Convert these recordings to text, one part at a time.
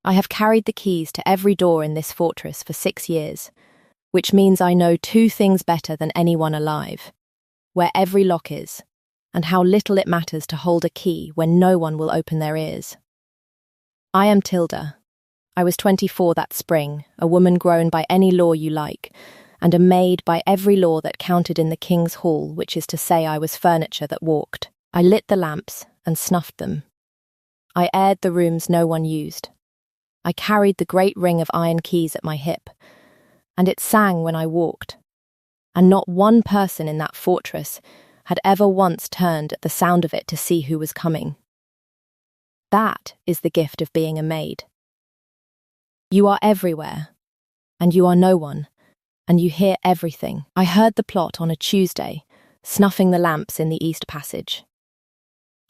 I have carried the keys to every door in this fortress for 6 years, which means I know 2 things better than anyone alive: where every lock is, and how little it matters to hold a key when no one will open their ears. I am Tilda. I was 24 that spring, a woman grown by any law you like, and a maid by every law that counted in the king's hall, which is to say I was furniture that walked. I lit the lamps and snuffed them. I aired the rooms no one used. I carried the great ring of iron keys at my hip, and it sang when I walked, and not one person in that fortress had ever once turned at the sound of it to see who was coming. That is the gift of being a maid. You are everywhere, and you are no one, and you hear everything. I heard the plot on a Tuesday, snuffing the lamps in the East Passage.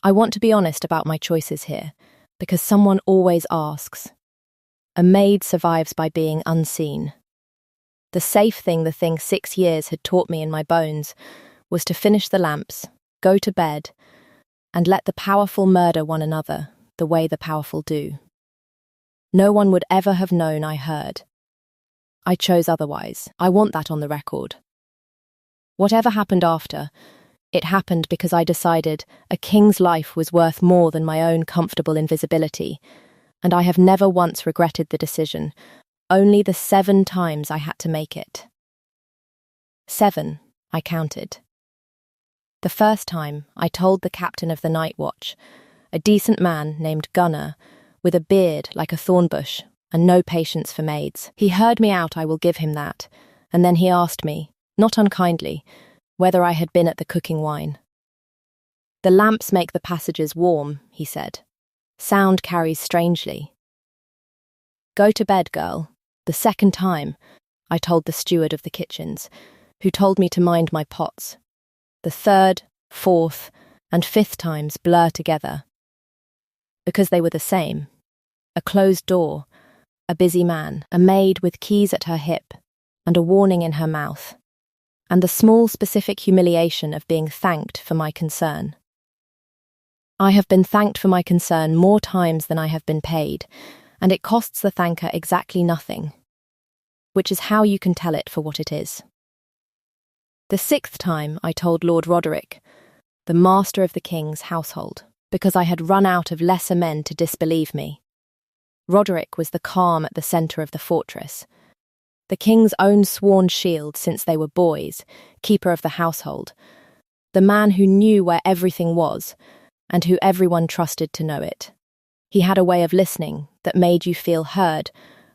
I want to be honest about my choices here, because someone always asks. A maid survives by being unseen. The safe thing the thing 6 years had taught me in my bones was to finish the lamps, go to bed, and let the powerful murder one another the way the powerful do. No one would ever have known I heard. I chose otherwise. I want that on the record. Whatever happened after, it happened because I decided a king's life was worth more than my own comfortable invisibility, and I have never once regretted the decision, only the 7 times I had to make it. 7, I counted. The first time, I told the captain of the night watch, a decent man named Gunner, with a beard like a thorn bush and no patience for maids. He heard me out, I will give him that, and then he asked me, not unkindly, whether I had been at the cooking wine. The lamps make the passages warm, he said. Sound carries strangely. Go to bed, girl. The second time, I told the steward of the kitchens, who told me to mind my pots. The 3rd, 4th, and 5th times blur together. Because they were the same. A closed door, a busy man, a maid with keys at her hip, and a warning in her mouth, and the small specific humiliation of being thanked for my concern. I have been thanked for my concern more times than I have been paid, and it costs the thanker exactly nothing, which is how you can tell it for what it is. The 6th time I told Lord Roderick, the master of the king's household, because I had run out of lesser men to disbelieve me. Roderick was the calm at the centre of the fortress, the king's own sworn shield since they were boys, keeper of the household, the man who knew where everything was, and who everyone trusted to know it. He had a way of listening that made you feel heard,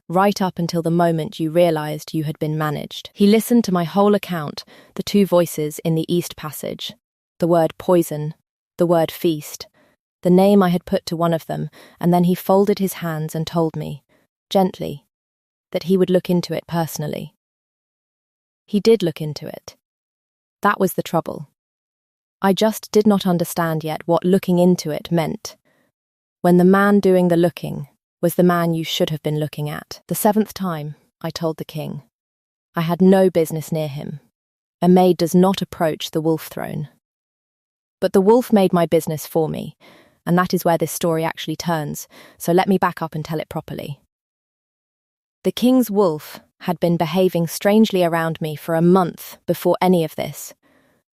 right up until the moment you realised you had been managed. He listened to my whole account, the 2 voices in the East Passage, the word poison, the word feast, the name I had put to one of them, and then he folded his hands and told me, gently, that he would look into it personally. He did look into it. That was the trouble. I just did not understand yet what looking into it meant, when the man doing the looking was the man you should have been looking at. The 7th time, I told the king, I had no business near him. A maid does not approach the wolf throne. But the wolf made my business for me, and that is where this story actually turns, so let me back up and tell it properly. The king's wolf had been behaving strangely around me for a month before any of this,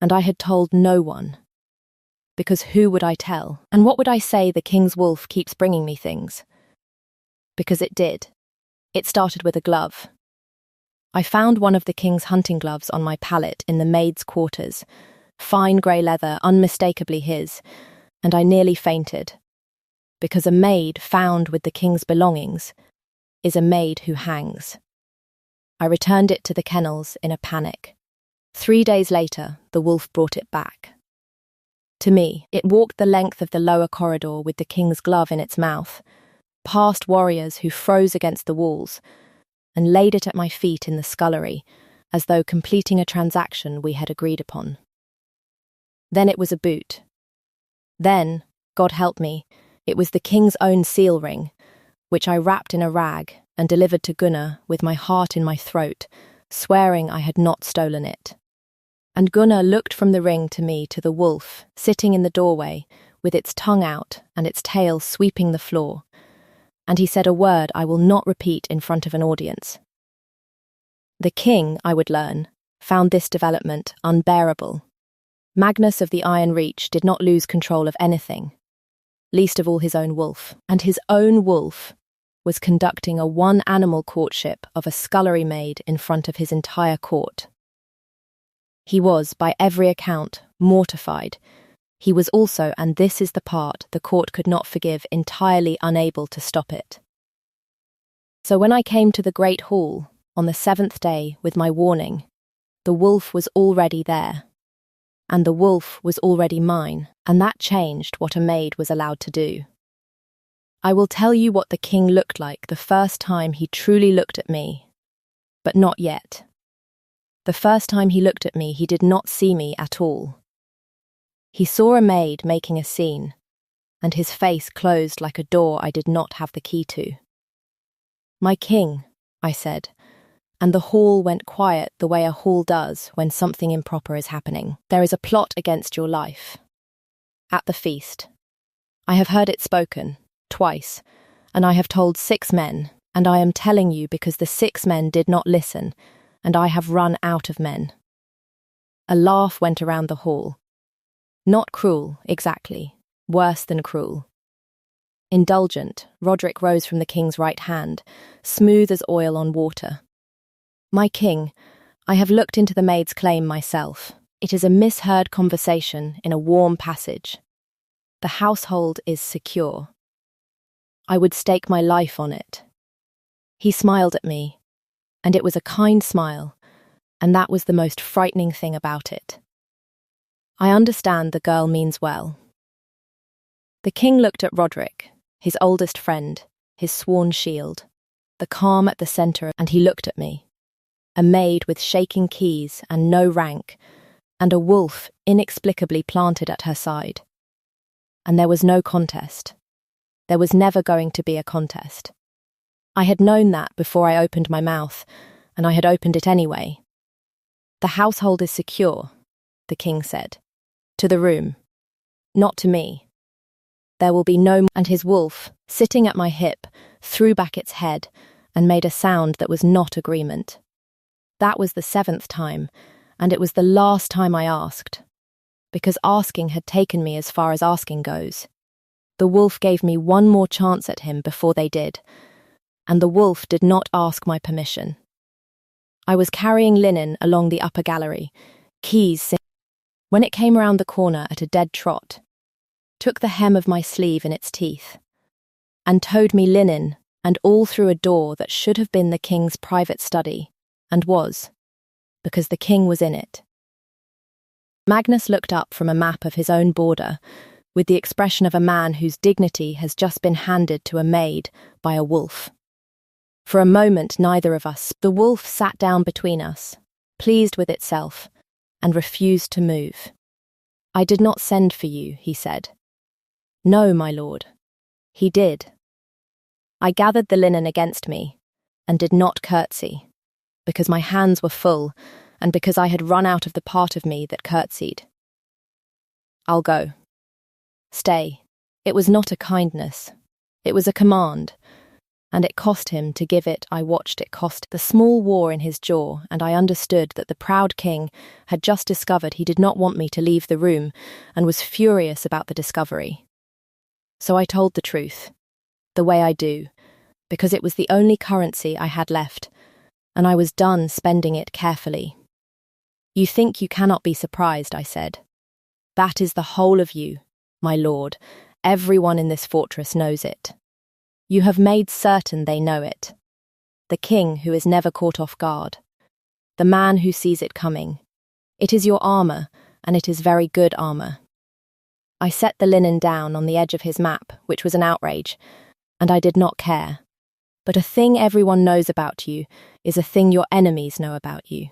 and I had told no one. Because who would I tell? And what would I say the king's wolf keeps bringing me things? Because it did. It started with a glove. I found one of the king's hunting gloves on my pallet in the maid's quarters, fine grey leather, unmistakably his, and I nearly fainted, because a maid found with the king's belongings is a maid who hangs. I returned it to the kennels in a panic. 3 days later, the wolf brought it back. To me, it walked the length of the lower corridor with the king's glove in its mouth, past warriors who froze against the walls, and laid it at my feet in the scullery, as though completing a transaction we had agreed upon. Then it was a boot. Then, God help me, it was the king's own seal ring, which I wrapped in a rag and delivered to Gunnar with my heart in my throat, swearing I had not stolen it. And Gunnar looked from the ring to me to the wolf, sitting in the doorway, with its tongue out and its tail sweeping the floor, and he said a word I will not repeat in front of an audience. The king, I would learn, found this development unbearable. Magnus of the Iron Reach did not lose control of anything, least of all his own wolf, and his own wolf was conducting a one-animal courtship of a scullery maid in front of his entire court. He was, by every account, mortified. He was also, and this is the part the court could not forgive, entirely unable to stop it. So when I came to the great hall, on the 7th day, with my warning, the wolf was already there. And the wolf was already mine, and that changed what a maid was allowed to do. I will tell you what the king looked like the first time he truly looked at me, but not yet. The first time he looked at me, he did not see me at all. He saw a maid making a scene, and his face closed like a door I did not have the key to. "My king," I said, and the hall went quiet the way a hall does when something improper is happening. "There is a plot against your life. At the feast. I have heard it spoken, twice, and I have told 6 men, and I am telling you because the 6 men did not listen, and I have run out of men." A laugh went around the hall. Not cruel, exactly. Worse than cruel. Indulgent, Roderick rose from the king's right hand, smooth as oil on water. "My king, I have looked into the maid's claim myself. It is a misheard conversation in a warm passage. The household is secure. I would stake my life on it." He smiled at me, and it was a kind smile, and that was the most frightening thing about it. I understand the girl means well. The king looked at Roderick, his oldest friend, his sworn shield, the calm at the centre, and he looked at me, a maid with shaking keys and no rank, and a wolf inexplicably planted at her side. And there was no contest. There was never going to be a contest. I had known that before I opened my mouth, and I had opened it anyway. "The household is secure," the king said. "To the room. Not to me. There will be no..." And his wolf, sitting at my hip, threw back its head and made a sound that was not agreement. That was the 7th time, and it was the last time I asked, because asking had taken me as far as asking goes. The wolf gave me one more chance at him before they did, and the wolf did not ask my permission. I was carrying linen along the upper gallery, keys when it came around the corner at a dead trot, took the hem of my sleeve in its teeth, and towed me linen and all through a door that should have been the king's private study, and was, because the king was in it. Magnus looked up from a map of his own border, with the expression of a man whose dignity has just been handed to a maid by a wolf. For a moment, neither of us. The wolf sat down between us, pleased with itself, and refused to move. "I did not send for you," he said. "No, my lord." He did. I gathered the linen against me, and did not curtsy, because my hands were full, and because I had run out of the part of me that curtsied. "I'll go." "Stay." It was not a kindness. It was a command, and it cost him to give it. I watched it cost the small war in his jaw, and I understood that the proud king had just discovered he did not want me to leave the room, and was furious about the discovery. So I told the truth, the way I do, because it was the only currency I had left, and I was done spending it carefully. "You think you cannot be surprised," I said. "That is the whole of you, my lord. Everyone in this fortress knows it. You have made certain they know it. The king who is never caught off guard. The man who sees it coming. It is your armour, and it is very good armour." I set the linen down on the edge of his map, which was an outrage, and I did not care. But a thing everyone knows about you is a thing your enemies know about you.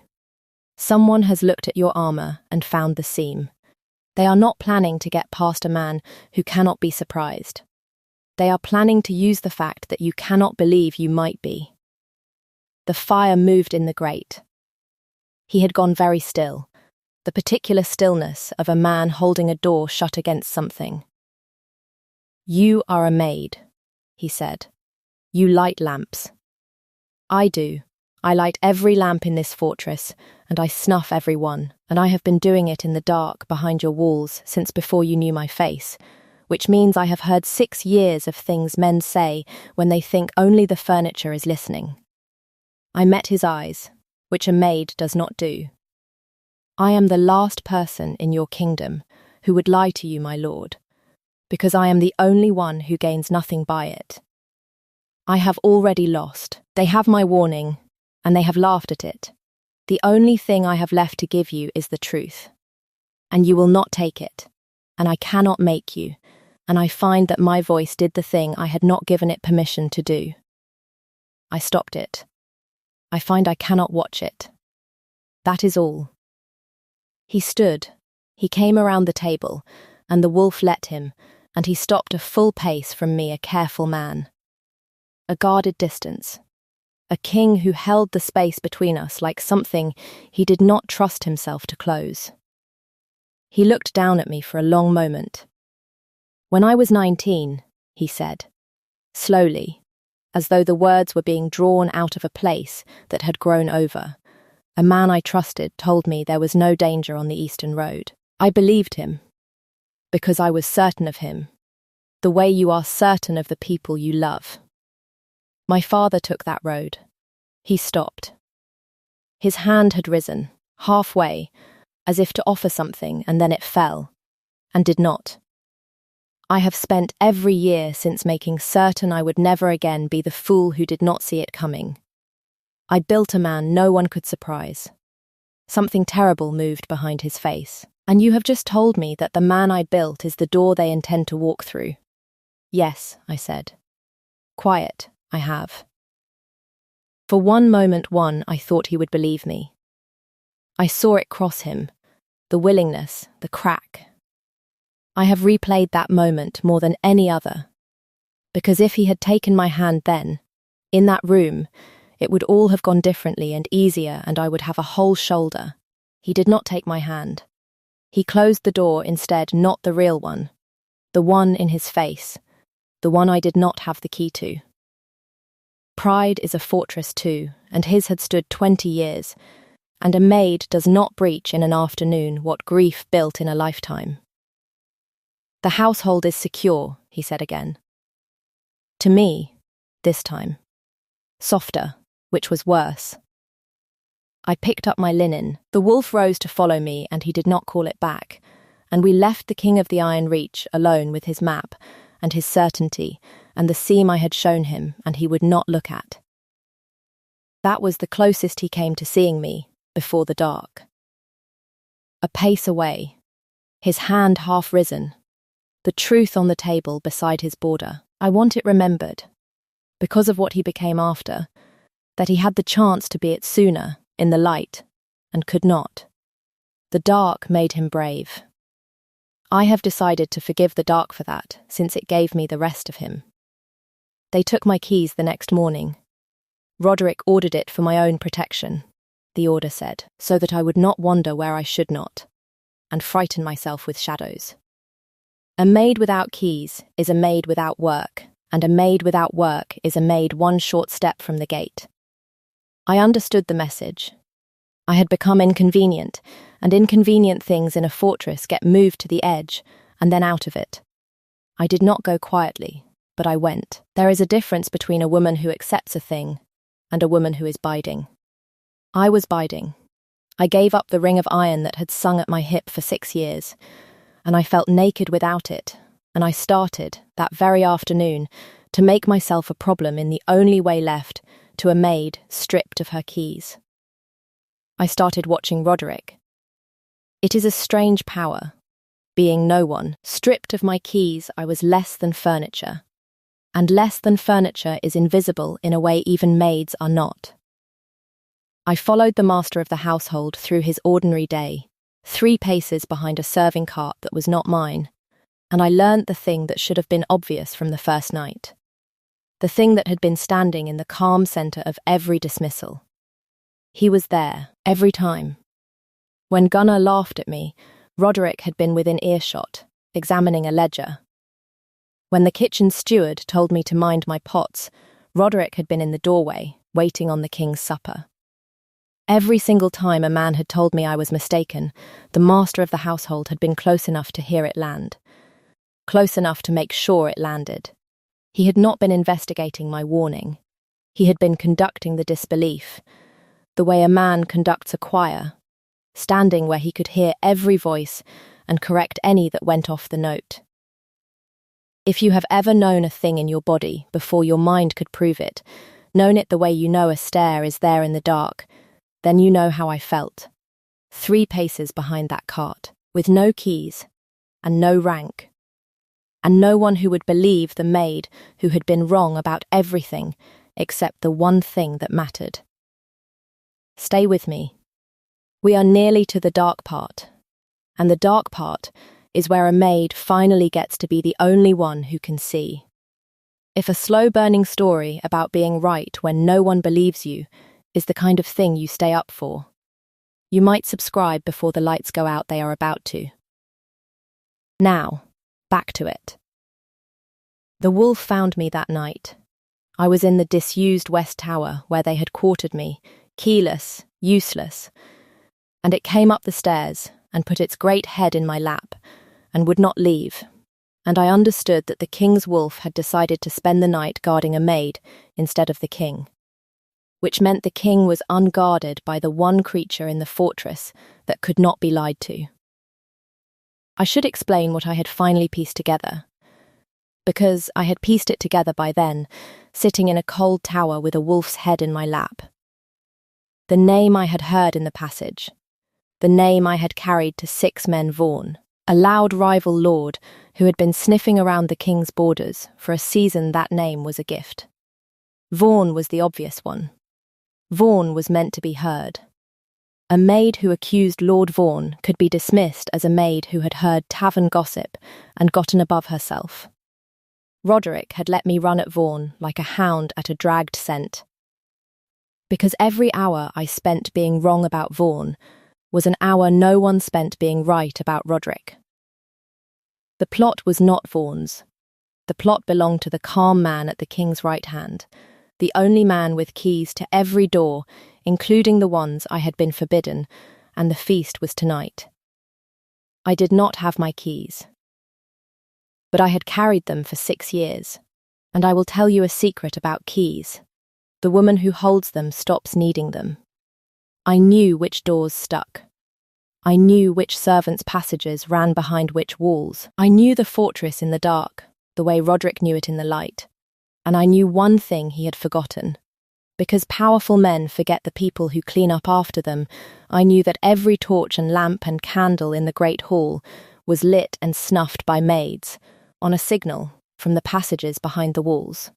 Someone has looked at your armour and found the seam. They are not planning to get past a man who cannot be surprised. They are planning to use the fact that you cannot believe you might be. The fire moved in the grate. He had gone very still, the particular stillness of a man holding a door shut against something. "You are a maid," he said. You light lamps. I do. I light every lamp in this fortress, and I snuff every one, and I have been doing it in the dark behind your walls since before you knew my face, which means I have heard 6 years of things men say when they think only the furniture is listening. I met his eyes, which a maid does not do. I am the last person in your kingdom who would lie to you, my lord, because I am the only one who gains nothing by it. I have already lost. They have my warning, and they have laughed at it. The only thing I have left to give you is the truth. And you will not take it, and I cannot make you, and I find that my voice did the thing I had not given it permission to do. I stopped it. I find I cannot watch it. That is all. He stood. He came around the table, and the wolf let him, and he stopped a full pace from me, a careful man. A guarded distance. A king who held the space between us like something he did not trust himself to close. He looked down at me for a long moment. When I was 19, he said, slowly, as though the words were being drawn out of a place that had grown over, a man I trusted told me there was no danger on the Eastern Road. I believed him, because I was certain of him, the way you are certain of the people you love. My father took that road. He stopped. His hand had risen, halfway, as if to offer something, and then it fell, and did not. I have spent every year since making certain I would never again be the fool who did not see it coming. I built a man no one could surprise. Something terrible moved behind his face, and you have just told me that the man I built is the door they intend to walk through. Yes, I said. Quiet, I have. For one moment, I thought he would believe me. I saw it cross him, the willingness, the crack. I have replayed that moment more than any other, because if he had taken my hand then, in that room, it would all have gone differently and easier, and I would have a whole shoulder. He did not take my hand. He closed the door instead, not the real one, the one in his face, the one I did not have the key to. Pride is a fortress too, and his had stood 20 years, and a maid does not breach in an afternoon what grief built in a lifetime. The household is secure, he said again. To me, this time. Softer, which was worse. I picked up my linen. The wolf rose to follow me, and he did not call it back, and we left the King of the Iron Reach alone with his map, and his certainty, and the seam I had shown him, and he would not look at. That was the closest he came to seeing me, before the dark. A pace away, his hand half risen, the truth on the table beside his border. I want it remembered, because of what he became after, that he had the chance to be it sooner, in the light, and could not. The dark made him brave. I have decided to forgive the dark for that, since it gave me the rest of him. They took my keys the next morning. Roderick ordered it for my own protection, the order said, so that I would not wander where I should not, and frighten myself with shadows. A maid without keys is a maid without work, and a maid without work is a maid one short step from the gate. I understood the message. I had become inconvenient, and inconvenient things in a fortress get moved to the edge, and then out of it. I did not go quietly, but I went. There is a difference between a woman who accepts a thing and a woman who is biding. I was biding. I gave up the ring of iron that had sung at my hip for 6 years, and I felt naked without it, and I started, that very afternoon, to make myself a problem in the only way left to a maid stripped of her keys. I started watching Roderick. It is a strange power. Being no one, stripped of my keys, I was less than furniture. And less than furniture is invisible in a way even maids are not. I followed the master of the household through his ordinary day, 3 paces behind a serving cart that was not mine, and I learnt the thing that should have been obvious from the first night. The thing that had been standing in the calm centre of every dismissal. He was there, every time. When Gunnar laughed at me, Roderick had been within earshot, examining a ledger. When the kitchen steward told me to mind my pots, Roderick had been in the doorway, waiting on the king's supper. Every single time a man had told me I was mistaken, the master of the household had been close enough to hear it land. Close enough to make sure it landed. He had not been investigating my warning. He had been conducting the disbelief, the way a man conducts a choir, standing where he could hear every voice and correct any that went off the note. If you have ever known a thing in your body before your mind could prove it, known it the way you know a stair is there in the dark, then you know how I felt. 3 paces behind that cart, with no keys, and no rank, and no one who would believe the maid who had been wrong about everything except the one thing that mattered. Stay with me. We are nearly to the dark part, and the dark part is where a maid finally gets to be the only one who can see. If a slow-burning story about being right when no one believes you is the kind of thing you stay up for, you might subscribe before the lights go out they are about to. Now, back to it. The wolf found me that night. I was in the disused West Tower where they had quartered me, keyless, useless, and it came up the stairs and put its great head in my lap and would not leave, and I understood that the king's wolf had decided to spend the night guarding a maid instead of the king, which meant the king was unguarded by the one creature in the fortress that could not be lied to. I should explain what I had finally pieced together, because I had pieced it together by then, sitting in a cold tower with a wolf's head in my lap. The name I had heard in the passage, the name I had carried to 6 men Vaughan, a loud rival lord who had been sniffing around the king's borders for a season. That name was a gift. Vaughan was the obvious one. Vaughan was meant to be heard. A maid who accused Lord Vaughan could be dismissed as a maid who had heard tavern gossip and gotten above herself. Roderick had let me run at Vaughan like a hound at a dragged scent. Because every hour I spent being wrong about Vaughan was an hour no one spent being right about Roderick. The plot was not Vaughan's. The plot belonged to the calm man at the king's right hand, the only man with keys to every door, including the ones I had been forbidden, and the feast was tonight. I did not have my keys, but I had carried them for 6 years, and I will tell you a secret about keys. The woman who holds them stops needing them. I knew which doors stuck. I knew which servants' passages ran behind which walls. I knew the fortress in the dark, the way Roderick knew it in the light. And I knew one thing he had forgotten. Because powerful men forget the people who clean up after them, I knew that every torch and lamp and candle in the great hall was lit and snuffed by maids, on a signal from the passages behind the walls.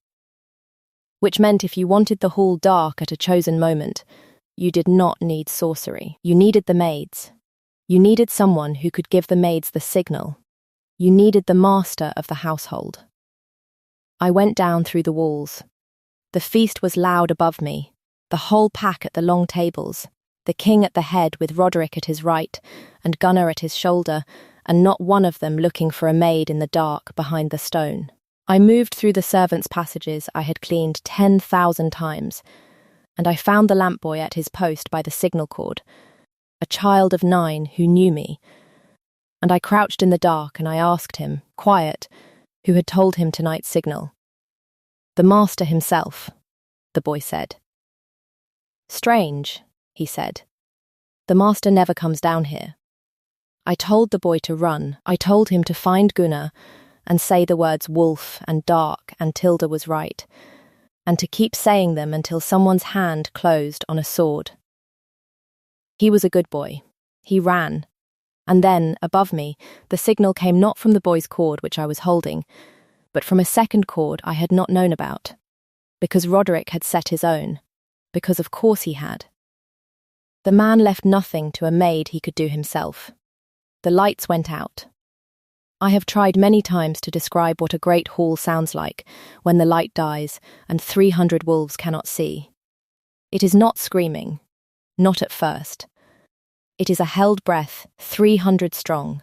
Which meant if you wanted the hall dark at a chosen moment, you did not need sorcery. You needed the maids. You needed someone who could give the maids the signal. You needed the master of the household. I went down through the walls. The feast was loud above me, the whole pack at the long tables, the king at the head with Roderick at his right and Gunnar at his shoulder, and not one of them looking for a maid in the dark behind the stone. I moved through the servants' passages I had cleaned 10,000 times, and I found the lamp boy at his post by the signal cord, a child of 9 who knew me, and I crouched in the dark and I asked him, quiet, who had told him tonight's signal. The master himself, the boy said. Strange, he said. The master never comes down here. I told the boy to run. I told him to find Gunnar and say the words wolf and dark and Tilda was right, and to keep saying them until someone's hand closed on a sword. He was a good boy. He ran. And then, above me, the signal came not from the boy's cord which I was holding, but from a second cord I had not known about, because Roderick had set his own, because of course he had. The man left nothing to a maid he could do himself. The lights went out. I have tried many times to describe what a great hall sounds like when the light dies and 300 wolves cannot see. It is not screaming, not at first. It is a held breath, 300 strong,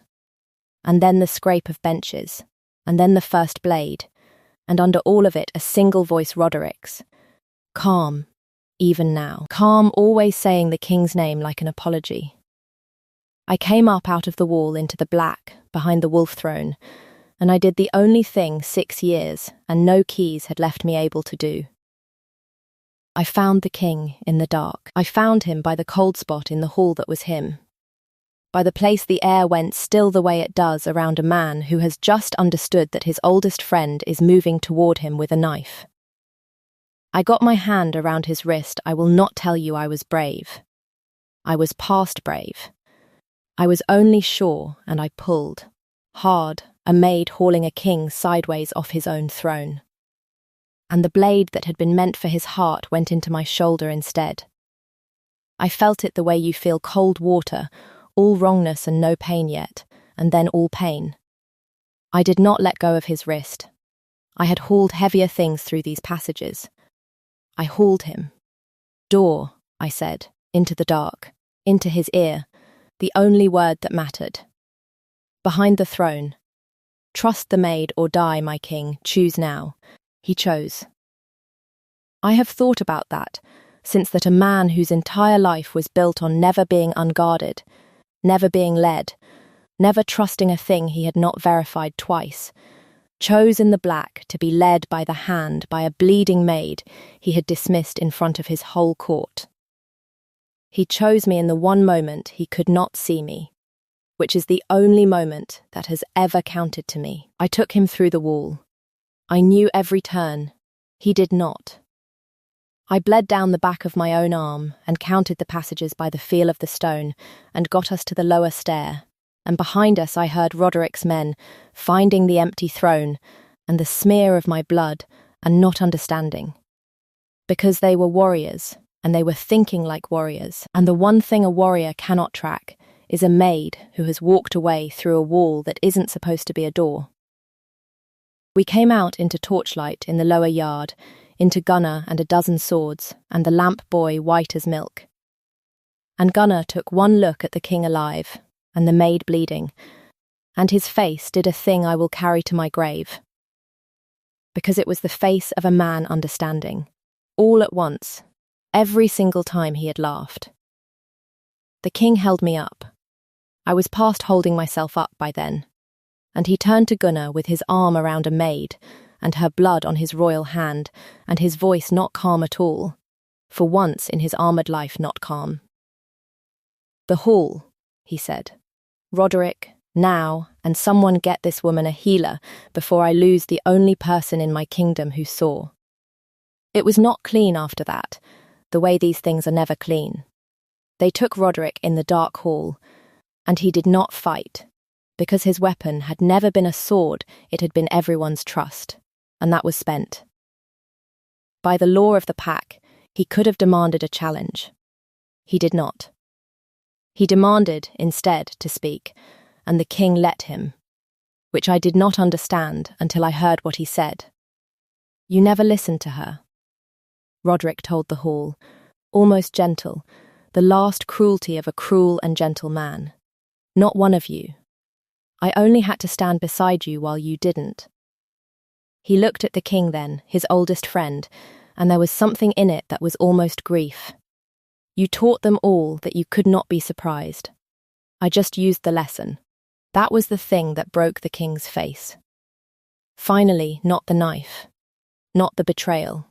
and then the scrape of benches, and then the first blade, and under all of it a single voice Roderick's. Calm, even now. Calm, always saying the king's name like an apology. I came up out of the wall into the black, behind the wolf throne, and I did the only thing 6 years and no keys had left me able to do. I found the king in the dark. I found him by the cold spot in the hall that was him. By the place the air went still the way it does around a man who has just understood that his oldest friend is moving toward him with a knife. I got my hand around his wrist. I will not tell you I was brave. I was past brave. I was only sure, and I pulled. Hard, a maid hauling a king sideways off his own throne. And the blade that had been meant for his heart went into my shoulder instead. I felt it the way you feel cold water, all wrongness and no pain yet, and then all pain. I did not let go of his wrist. I had hauled heavier things through these passages. I hauled him. Door, I said, into the dark, into his ear, the only word that mattered. Behind the throne. Trust the maid or die, my king, choose now. He chose. I have thought about that, since that a man whose entire life was built on never being unguarded, never being led, never trusting a thing he had not verified twice, chose in the black to be led by the hand by a bleeding maid he had dismissed in front of his whole court. He chose me in the one moment he could not see me, which is the only moment that has ever counted to me. I took him through the wall. I knew every turn. He did not. I bled down the back of my own arm and counted the passages by the feel of the stone and got us to the lower stair, and behind us I heard Roderick's men finding the empty throne and the smear of my blood and not understanding. Because they were warriors, and they were thinking like warriors, and the one thing a warrior cannot track is a maid who has walked away through a wall that isn't supposed to be a door. We came out into torchlight in the lower yard, into Gunnar and a dozen swords, and the lamp boy white as milk. And Gunnar took one look at the king alive, and the maid bleeding, and his face did a thing I will carry to my grave. Because it was the face of a man understanding, all at once, every single time he had laughed. The king held me up. I was past holding myself up by then, and he turned to Gunnar with his arm around a maid, and her blood on his royal hand, and his voice not calm at all, for once in his armoured life not calm. The hall, he said. Roderick, now, and someone get this woman a healer before I lose the only person in my kingdom who saw. It was not clean after that, the way these things are never clean. They took Roderick in the dark hall, and he did not fight, because his weapon had never been a sword, it had been everyone's trust, and that was spent. By the law of the pack, he could have demanded a challenge. He did not. He demanded, instead, to speak, and the king let him, which I did not understand until I heard what he said. You never listened to her. Roderick told the hall, almost gentle, the last cruelty of a cruel and gentle man. Not one of you. I only had to stand beside you while you didn't. He looked at the king then, his oldest friend, and there was something in it that was almost grief. You taught them all that you could not be surprised. I just used the lesson. That was the thing that broke the king's face. Finally, not the knife. Not the betrayal.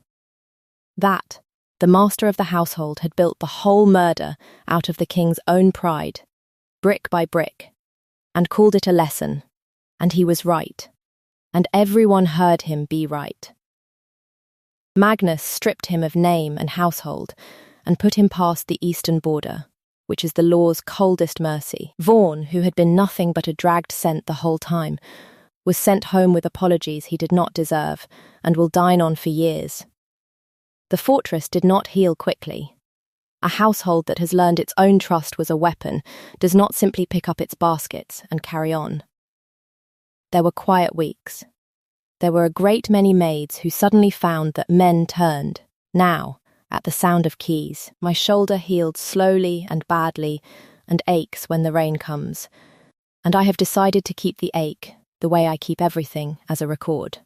That, the master of the household had built the whole murder out of the king's own pride, brick by brick, and called it a lesson, and he was right, and everyone heard him be right. Magnus stripped him of name and household, and put him past the eastern border, which is the law's coldest mercy. Vaughan, who had been nothing but a dragged scent the whole time, was sent home with apologies he did not deserve, and will dine on for years. The fortress did not heal quickly. A household that has learned its own trust was a weapon does not simply pick up its baskets and carry on. There were quiet weeks. There were a great many maids who suddenly found that men turned, now, at the sound of keys. My shoulder healed slowly and badly, and aches when the rain comes, and I have decided to keep the ache, the way I keep everything, as a record.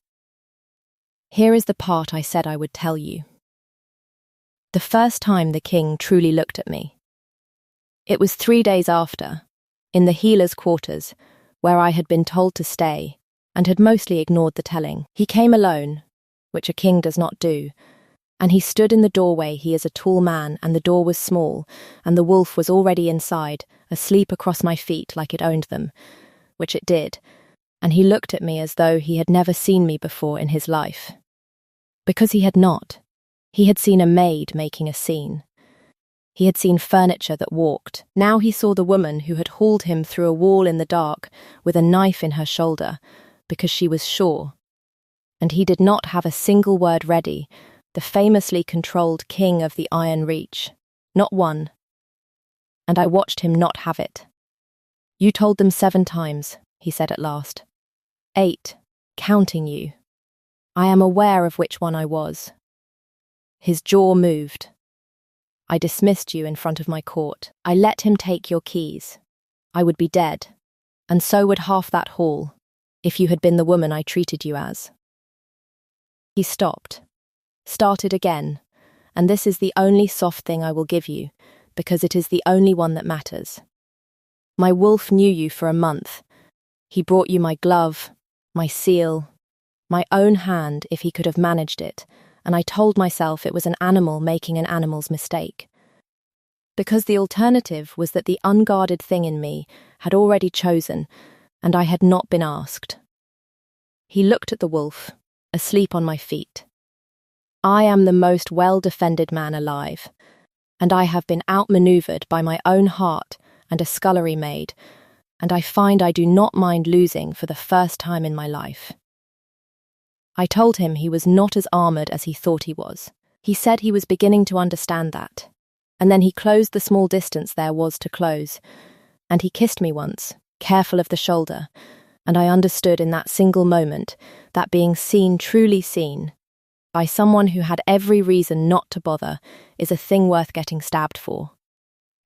Here is the part I said I would tell you. The first time the king truly looked at me. It was 3 days after, in the healer's quarters, where I had been told to stay and had mostly ignored the telling. He came alone, which a king does not do, and he stood in the doorway. He is a tall man, and the door was small, and the wolf was already inside, asleep across my feet like it owned them, which it did, and he looked at me as though he had never seen me before in his life. Because he had not. He had seen a maid making a scene. He had seen furniture that walked. Now he saw the woman who had hauled him through a wall in the dark with a knife in her shoulder, because she was sure. And he did not have a single word ready, the famously controlled king of the Iron Reach. Not one. And I watched him not have it. You told them 7 times, he said at last. 8, counting you. I am aware of which one I was. His jaw moved. I dismissed you in front of my court. I let him take your keys. I would be dead, and so would half that hall, if you had been the woman I treated you as. He stopped, started again, and this is the only soft thing I will give you, because it is the only one that matters. My wolf knew you for a month. He brought you my glove, my seal, my own hand if he could have managed it, and I told myself it was an animal making an animal's mistake. Because the alternative was that the unguarded thing in me had already chosen, and I had not been asked. He looked at the wolf, asleep on my feet. I am the most well-defended man alive, and I have been outmaneuvered by my own heart and a scullery maid, and I find I do not mind losing for the first time in my life. I told him he was not as armoured as he thought he was. He said he was beginning to understand that, and then he closed the small distance there was to close, and he kissed me once, careful of the shoulder, and I understood in that single moment that being seen, truly seen, by someone who had every reason not to bother is a thing worth getting stabbed for,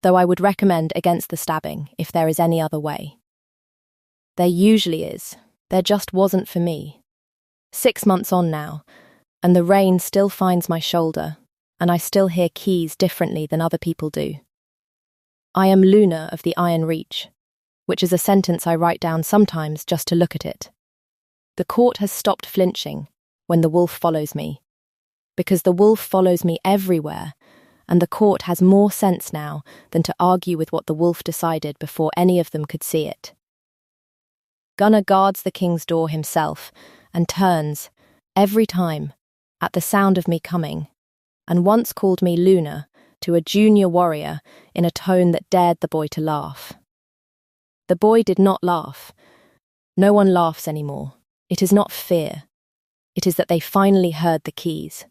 though I would recommend against the stabbing if there is any other way. There usually is. There just wasn't for me. 6 months on now, and the rain still finds my shoulder, and I still hear keys differently than other people do. I am Luna of the Iron Reach, which is a sentence I write down sometimes just to look at it. The court has stopped flinching when the wolf follows me, because the wolf follows me everywhere, and the court has more sense now than to argue with what the wolf decided before any of them could see it. Gunnar guards the king's door himself, and turns, every time, at the sound of me coming, and once called me Luna to a junior warrior in a tone that dared the boy to laugh. The boy did not laugh. No one laughs anymore. It is not fear. It is that they finally heard the keys.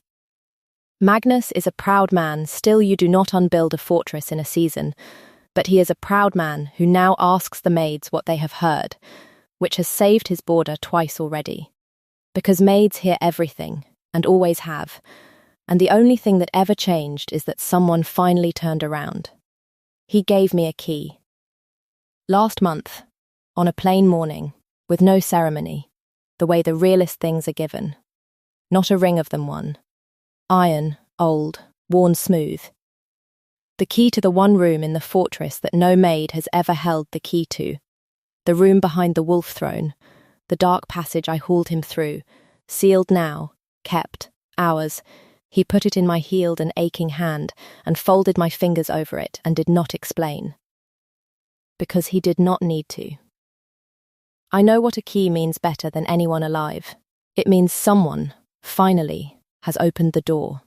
Magnus is a proud man. Still, you do not unbuild a fortress in a season, but he is a proud man who now asks the maids what they have heard, which has saved his border twice already. Because maids hear everything, and always have, and the only thing that ever changed is that someone finally turned around. He gave me a key. Last month, on a plain morning, with no ceremony, the way the realest things are given. Not a ring of them won. Iron, old, worn smooth. The key to the one room in the fortress that no maid has ever held the key to. The room behind the wolf throne. The dark passage I hauled him through, sealed now, kept, ours. He put it in my healed and aching hand and folded my fingers over it and did not explain. Because he did not need to. I know what a key means better than anyone alive. It means someone, finally, has opened the door.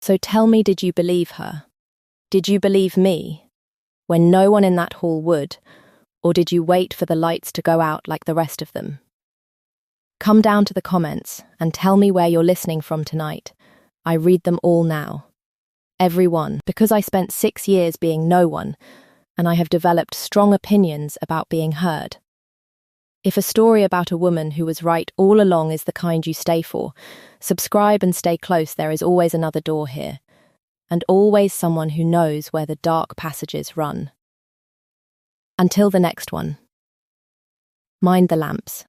So tell me, did you believe her? Did you believe me? When no one in that hall would, or did you wait for the lights to go out like the rest of them? Come down to the comments and tell me where you're listening from tonight. I read them all now. Every one, because I spent 6 years being no one, and I have developed strong opinions about being heard. If a story about a woman who was right all along is the kind you stay for, subscribe and stay close. There is always another door here, and always someone who knows where the dark passages run. Until the next one. Mind the lamps.